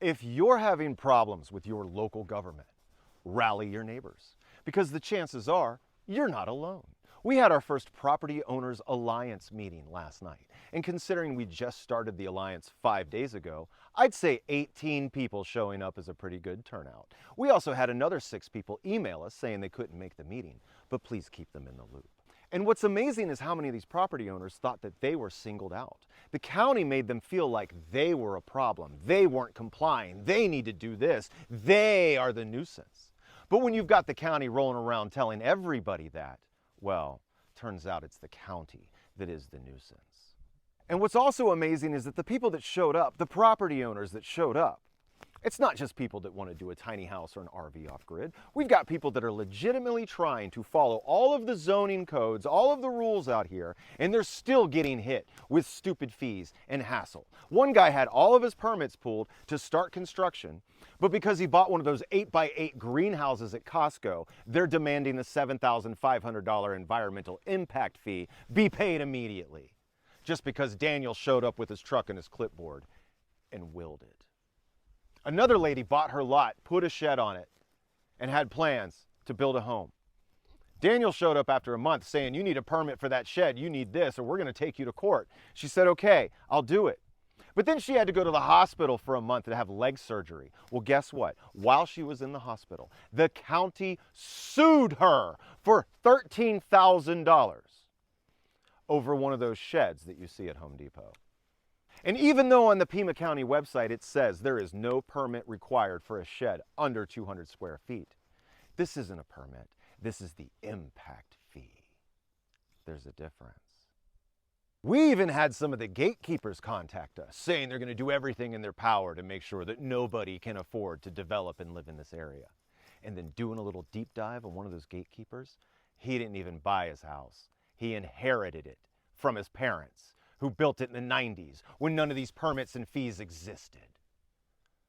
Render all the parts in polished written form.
If you're having problems with your local government, rally your neighbors, because the chances are you're not alone. We had our first Property Owners Alliance meeting last night, and considering we just started the alliance 5 days ago, I'd say 18 people showing up is a pretty good turnout. We also had another 6 people email us saying they couldn't make the meeting, but please keep them in the loop. And what's amazing is how many of these property owners thought that they were singled out. The county made them feel like they were a problem. They weren't complying. They need to do this. They are the nuisance. But when you've got the county rolling around telling everybody that, well, turns out it's the county that is the nuisance. And what's also amazing is that the people that showed up, the property owners that showed up, it's not just people that want to do a tiny house or an RV off-grid. We've got people that are legitimately trying to follow all of the zoning codes, all of the rules out here, and they're still getting hit with stupid fees and hassle. One guy had all of his permits pulled to start construction, but because he bought one of those 8x8 greenhouses at Costco, they're demanding the $7,500 environmental impact fee be paid immediately, just because Daniel showed up with his truck and his clipboard and willed it. Another lady bought her lot, put a shed on it, and had plans to build a home. Daniel showed up after a month saying, you need a permit for that shed, you need this, or we're gonna take you to court. She said, okay, I'll do it. But then she had to go to the hospital for a month to have leg surgery. Well, guess what? While she was in the hospital, the county sued her for $13,000 over one of those sheds that you see at Home Depot. And even though on the Pima County website it says there is no permit required for a shed under 200 square feet, this isn't a permit, this is the impact fee. There's a difference. We even had some of the gatekeepers contact us, saying they're going to do everything in their power to make sure that nobody can afford to develop and live in this area. And then doing a little deep dive on one of those gatekeepers, he didn't even buy his house. He inherited it from his parents, who built it in the 90s when none of these permits and fees existed.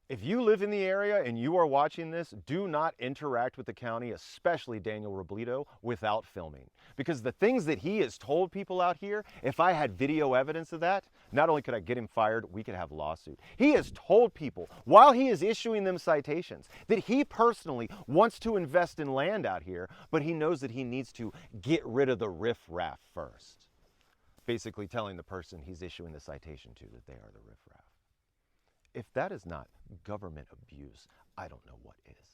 If you live in the area and you are watching this, do not interact with the county, especially Daniel Robledo, without filming. Because the things that he has told people out here, if I had video evidence of that, not only could I get him fired, we could have a lawsuit. He has told people, while he is issuing them citations, that he personally wants to invest in land out here, but he knows that he needs to get rid of the riffraff first. Basically telling the person he's issuing the citation to that they are the riffraff. If that is not government abuse, I don't know what is.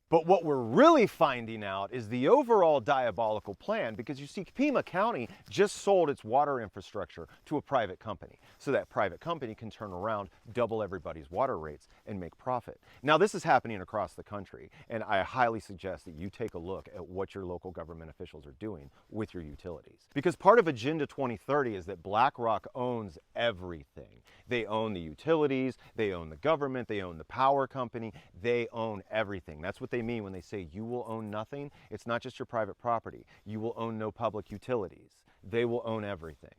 But what we're really finding out is the overall diabolical plan, because you see, Pima County just sold its water infrastructure to a private company. So that private company can turn around, double everybody's water rates, and make profit. Now, this is happening across the country, and I highly suggest that you take a look at what your local government officials are doing with your utilities. Because part of Agenda 2030 is that BlackRock owns everything. They own the utilities, they own the government, they own the power company, they own everything. That's what they mean when they say you will own nothing. It's not just your private property. You will own no public utilities. They will own everything.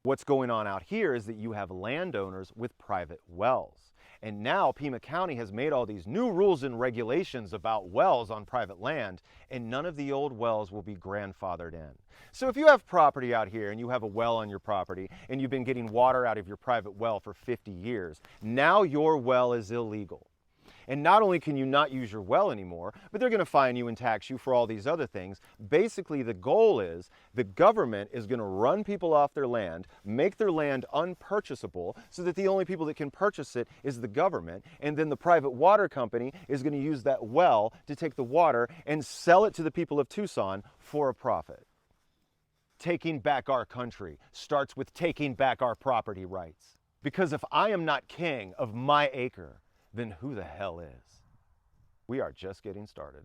What's going on out here is that you have landowners with private wells. And now Pima County has made all these new rules and regulations about wells on private land, and none of the old wells will be grandfathered in. So if you have property out here and you have a well on your property and you've been getting water out of your private well for 50 years, now your well is illegal. And not only can you not use your well anymore, but they're going to fine you and tax you for all these other things. Basically, the goal is the government is going to run people off their land, make their land unpurchasable so that the only people that can purchase it is the government. And then the private water company is going to use that well to take the water and sell it to the people of Tucson for a profit. Taking back our country starts with taking back our property rights. Because if I am not king of my acre, then who the hell is? We are just getting started.